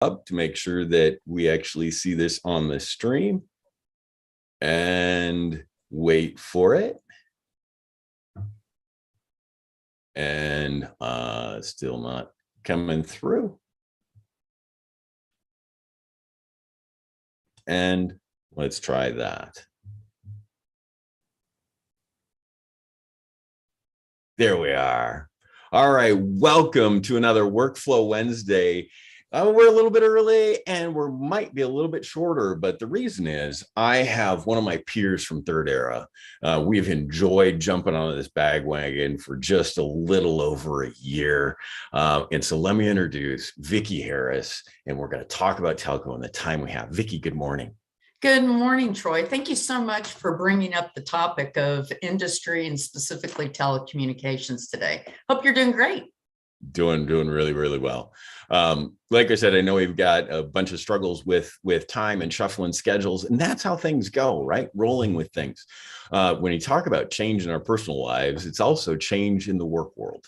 up to make sure that we actually see this on the stream and wait for it. And still not coming through. And let's try that. There we are. All right, welcome to another Workflow Wednesday. We're a little bit early and we might be a little bit shorter, but the reason is I have one of my peers from Thirdera. We've enjoyed jumping on this bandwagon for just a little over a year. And so let me introduce Vicki Harris, and we're going to talk about telco in the time we have. Vicki, good morning. Good morning, Troy. Thank you so much for bringing up the topic of industry and specifically telecommunications today. Hope you're doing great. Doing really, really well. Like I said, I know we've got a bunch of struggles with time and shuffling schedules, and that's how things go, right? Rolling with things. When you talk about change in our personal lives, it's also change in the work world.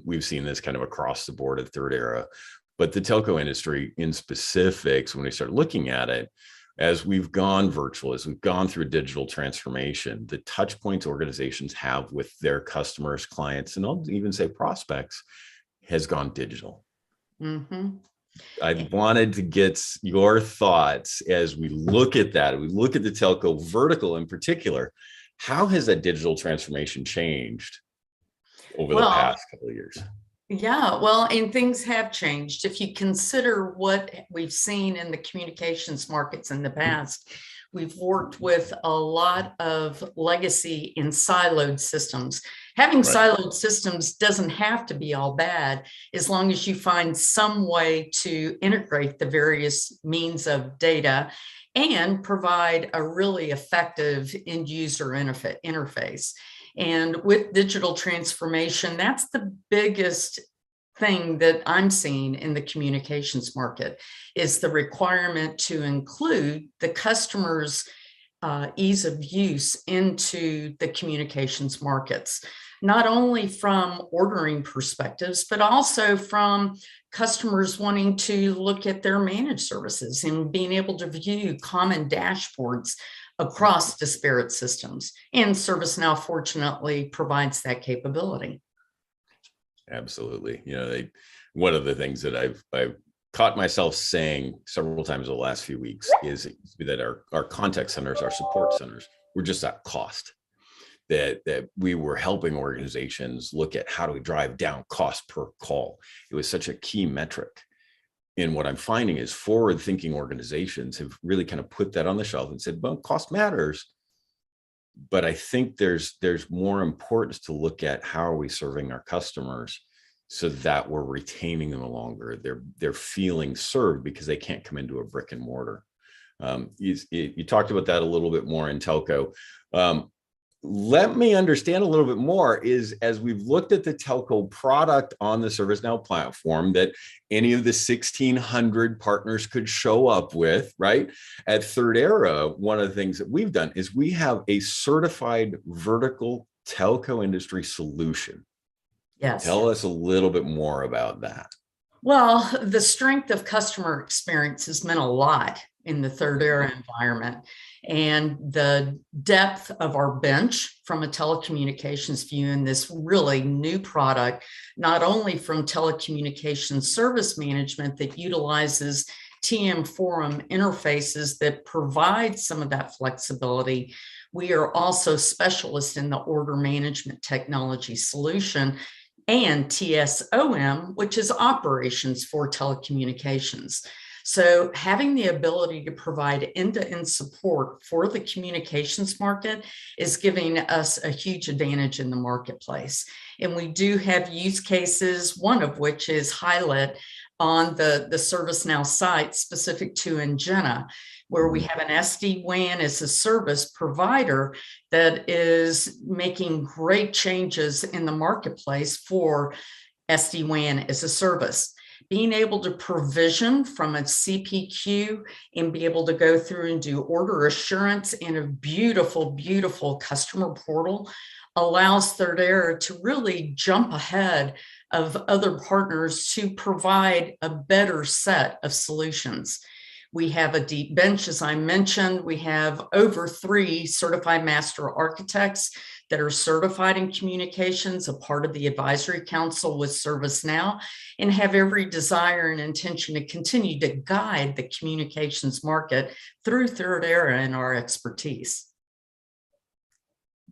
We've seen this kind of across the board at Thirdera, but the telco industry in specifics, when we start looking at it, as we've gone virtual, as we've gone through digital transformation, the touch points organizations have with their customers, clients, and I'll even say prospects has gone digital. I wanted to get your thoughts as we look at that. We look at the telco vertical in particular. How has that digital transformation changed over the past couple of years? Yeah, well, and things have changed. If you consider what we've seen in the communications markets in the past, we've worked with a lot of legacy and siloed systems. Having siloed systems doesn't have to be all bad, as long as you find some way to integrate the various means of data and provide a really effective end user interface. And with digital transformation, that's the biggest thing that I'm seeing in the communications market, is the requirement to include the customer's ease of use into the communications markets, not only from ordering perspectives, but also from customers wanting to look at their managed services and being able to view common dashboards across disparate systems. And ServiceNow, fortunately, provides that capability. Absolutely. You know, one of the things that I've caught myself saying several times over the last few weeks is that our contact centers, our support centers, were just at cost. That we were helping organizations look at how do we drive down cost per call. It was such a key metric. And what I'm finding is forward-thinking organizations have really kind of put that on the shelf and said, well, cost matters. But I think there's more importance to look at how are we serving our customers so that we're retaining them longer. They're feeling served because they can't come into a brick and mortar. You talked about that a little bit more in telco. Let me understand a little bit more is, as we've looked at the telco product on the ServiceNow platform that any of the 1,600 partners could show up with, right? At Thirdera, one of the things that we've done is we have a certified vertical telco industry solution. Yes. Tell us a little bit more about that. Well, the strength of customer experience has meant a lot in the Thirdera environment, and the depth of our bench from a telecommunications view in this really new product, not only from telecommunications service management that utilizes TM Forum interfaces that provide some of that flexibility. We are also specialists in the order management technology solution and TSOM, which is operations for telecommunications. So having the ability to provide end-to-end support for the communications market is giving us a huge advantage in the marketplace. And we do have use cases, one of which is highlight on the ServiceNow site specific to Ingenia, where we have an SD-WAN as a service provider that is making great changes in the marketplace for SD-WAN as a service. Being able to provision from a CPQ and be able to go through and do order assurance in a beautiful, beautiful customer portal allows Thirdera to really jump ahead of other partners to provide a better set of solutions. We have a deep bench, as I mentioned. We have over 3 certified master architects that are certified in communications, a part of the advisory council with ServiceNow, and have every desire and intention to continue to guide the communications market through Thirdera and our expertise.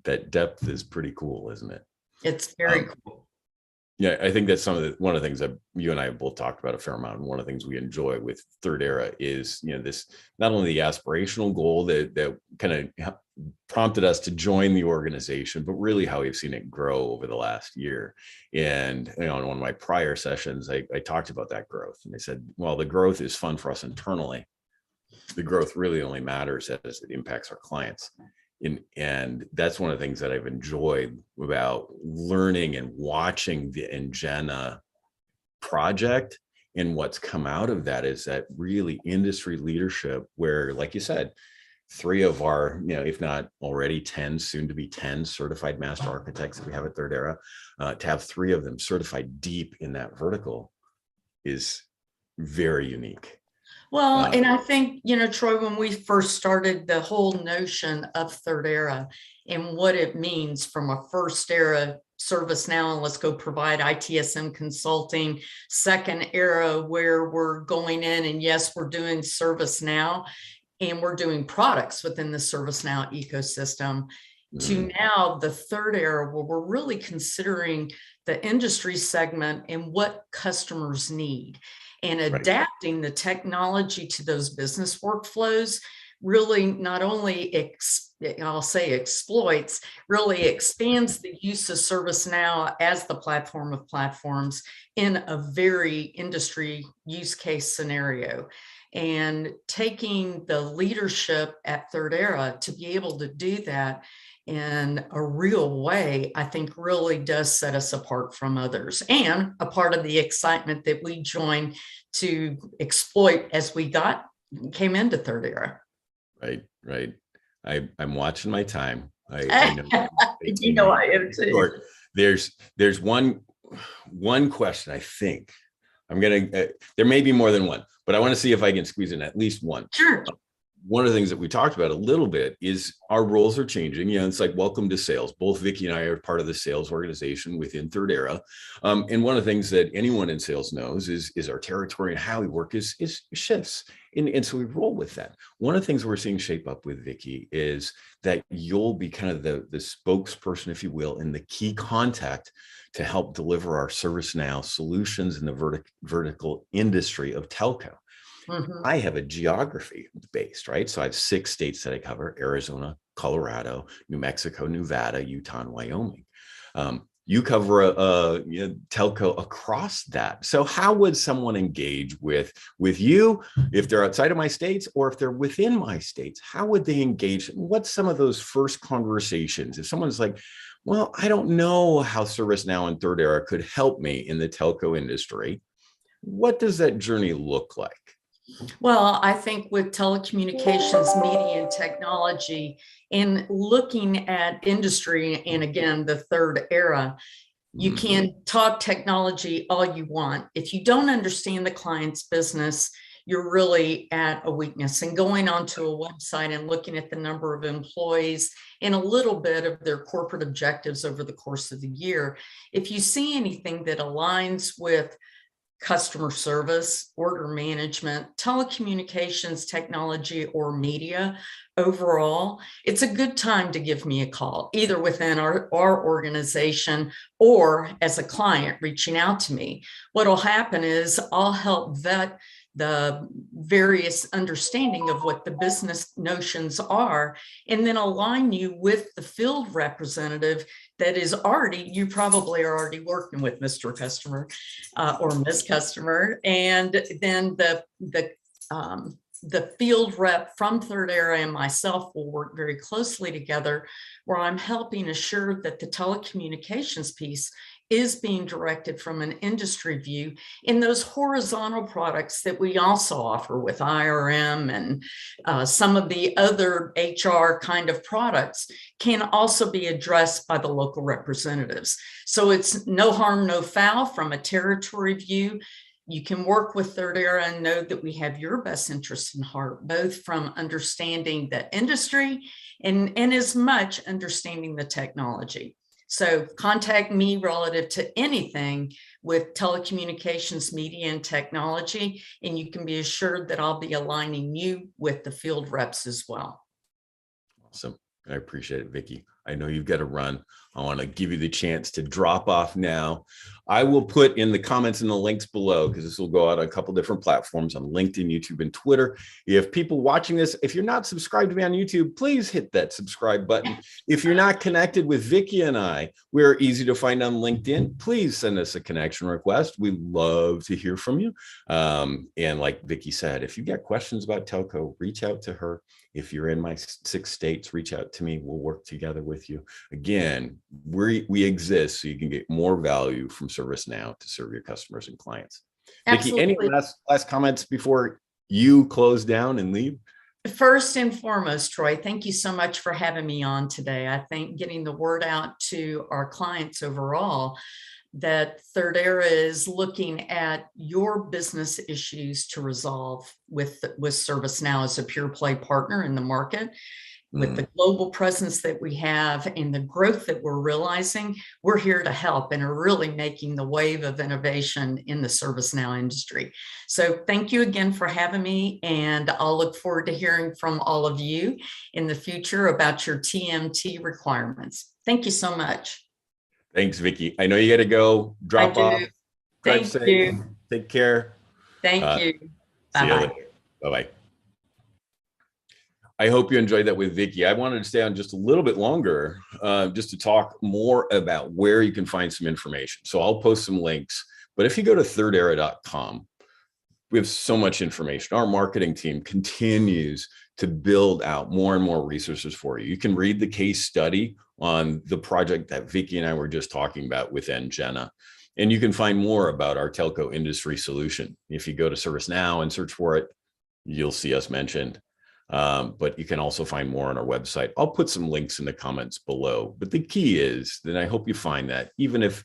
That depth is pretty cool, isn't it? It's very cool. Yeah, I think that's one of the things that you and I have both talked about a fair amount. And one of the things we enjoy with Thirdera is, this not only the aspirational goal that kind of prompted us to join the organization, but really how we've seen it grow over the last year. And in one of my prior sessions, I talked about that growth, and I said, well, the growth is fun for us internally. The growth really only matters as it impacts our clients. And that's one of the things that I've enjoyed about learning and watching the Ingena project. And what's come out of that is that really industry leadership, where, like you said, 3 of our, if not already 10, soon to be 10 certified master architects that we have at Thirdera, to have 3 of them certified deep in that vertical is very unique. Well, and I think, Troy, when we first started, the whole notion of Thirdera and what it means from a first era ServiceNow, and let's go provide ITSM consulting, second era where we're going in and yes, we're doing ServiceNow and we're doing products within the ServiceNow ecosystem, to now the third era where we're really considering the industry segment and what customers need, and adapting the technology to those business workflows really not only exploits, really expands the use of ServiceNow as the platform of platforms in a very industry use case scenario. And taking the leadership at Thirdera to be able to do that in a real way, I think really does set us apart from others, and a part of the excitement that we joined to exploit as we came into Thirdera. Right. I'm watching my time. I know I am too. There's one question I think I'm gonna. There may be more than one, but I want to see if I can squeeze in at least one. Sure. One of the things that we talked about a little bit is our roles are changing. It's like welcome to sales. Both Vicki and I are part of the sales organization within Thirdera. And one of the things that anyone in sales knows is our territory and how we work is shifts. And so we roll with that. One of the things we're seeing shape up with Vicki is that you'll be kind of the spokesperson, if you will, and the key contact to help deliver our ServiceNow solutions in the vertical industry of telco. I have a geography based, right? So I have 6 states that I cover: Arizona, Colorado, New Mexico, Nevada, Utah, and Wyoming. You cover a telco across that. So how would someone engage with you if they're outside of my states, or if they're within my states? How would they engage? What's some of those first conversations? If someone's like, well, I don't know how ServiceNow and Thirdera could help me in the telco industry, what does that journey look like? Well, I think with telecommunications, media, and technology, and looking at industry, and again, the third era, you can talk technology all you want. If you don't understand the client's business, you're really at a weakness. And going onto a website and looking at the number of employees and a little bit of their corporate objectives over the course of the year, if you see anything that aligns with customer service, order management, telecommunications, technology, or media overall, it's a good time to give me a call, either within our organization or as a client reaching out to me. What'll happen is I'll help vet the various understanding of what the business notions are, and then align you with the field representative that is you probably are already working with Mr. Customer or Ms. Customer, and then the field rep from Thirdera and myself will work very closely together, where I'm helping assure that the telecommunications piece is being directed from an industry view in those horizontal products that we also offer with IRM and some of the other HR kind of products can also be addressed by the local representatives. So it's no harm, no foul from a territory view. You can work with Thirdera and know that we have your best interests in heart, both from understanding the industry and as much understanding the technology. So contact me relative to anything with telecommunications, media, and technology, and you can be assured that I'll be aligning you with the field reps as well. Awesome. I appreciate it, Vicki. I know you've got to run. I want to give you the chance to drop off now. I will put in the comments and the links below, because this will go out on a couple different platforms on LinkedIn, YouTube, and Twitter. If people watching this, if you're not subscribed to me on YouTube, please hit that subscribe button. If you're not connected with Vicki and I, we're easy to find on LinkedIn. Please send us a connection request. We love to hear from you. And like Vicki said, if you've got questions about telco, reach out to her. If you're in my 6 states, reach out to me. We'll work together with you. Again, we exist so you can get more value from ServiceNow to serve your customers and clients. Absolutely. Vicki, any last comments before you close down and leave? First and foremost, Troy, thank you so much for having me on today. I think getting the word out to our clients overall that Thirdera is looking at your business issues to resolve with ServiceNow as a pure play partner in the market. With the global presence that we have and the growth that we're realizing, we're here to help and are really making the wave of innovation in the ServiceNow industry. So thank you again for having me, and I'll look forward to hearing from all of you in the future about your TMT requirements. Thank you so much. Thanks, Vicki. I know you got to go. Drop off. Thank you. Take care. Thank you. See you later. Bye-bye. I hope you enjoyed that with Vicki. I wanted to stay on just a little bit longer, just to talk more about where you can find some information. So I'll post some links, but if you go to thirdera.com, we have so much information. Our marketing team continues to build out more and more resources for you. You can read the case study on the project that Vicki and I were just talking about with Engena. And you can find more about our telco industry solution. If you go to ServiceNow and search for it, you'll see us mentioned. But you can also find more on our website. I'll put some links in the comments below. But the key is that I hope you find that even if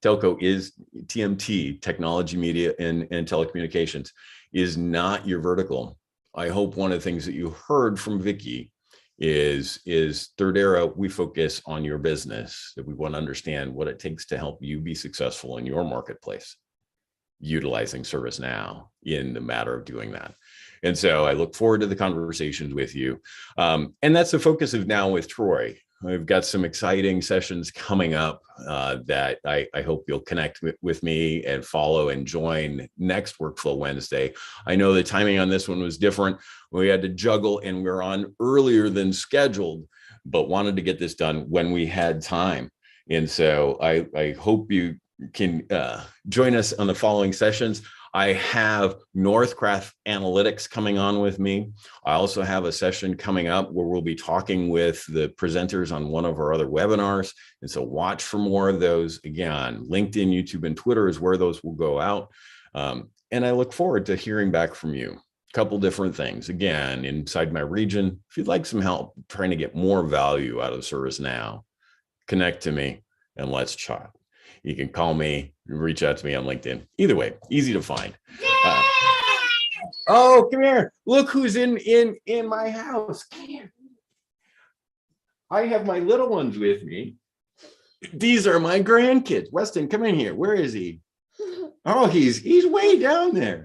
telco is TMT, technology, media, and telecommunications, is not your vertical, I hope one of the things that you heard from Vicki is Thirdera, we focus on your business, that we want to understand what it takes to help you be successful in your marketplace, utilizing ServiceNow in the matter of doing that. And so I look forward to the conversations with you. And that's the focus of Now with Troy. We've got some exciting sessions coming up that I hope you'll connect with me and follow and join next Workflow Wednesday. I know the timing on this one was different. We had to juggle and we're on earlier than scheduled, but wanted to get this done when we had time. And so I hope you can join us on the following sessions. I have Northcraft Analytics coming on with me. I also have a session coming up where we'll be talking with the presenters on one of our other webinars. And so watch for more of those. Again, LinkedIn, YouTube, and Twitter is where those will go out. And I look forward to hearing back from you. A couple different things. Again, inside my region, if you'd like some help trying to get more value out of ServiceNow, connect to me and let's chat. You can call me, reach out to me on LinkedIn. Either way, easy to find. Oh, come here. Look who's in my house. Come here. I have my little ones with me. These are my grandkids. Weston, come in here. Where is he? Oh, he's way down there.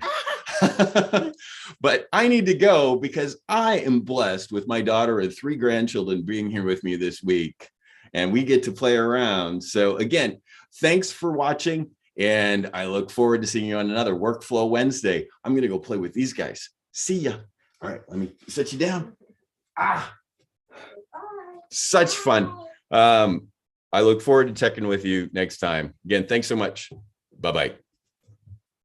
But I need to go because I am blessed with my daughter and 3 grandchildren being here with me this week. And we get to play around. So again, thanks for watching. And I look forward to seeing you on another Workflow Wednesday. I'm going to go play with these guys. See ya. All right, let me set you down. Such fun. I look forward to checking with you next time. Again, thanks so much. Bye-bye.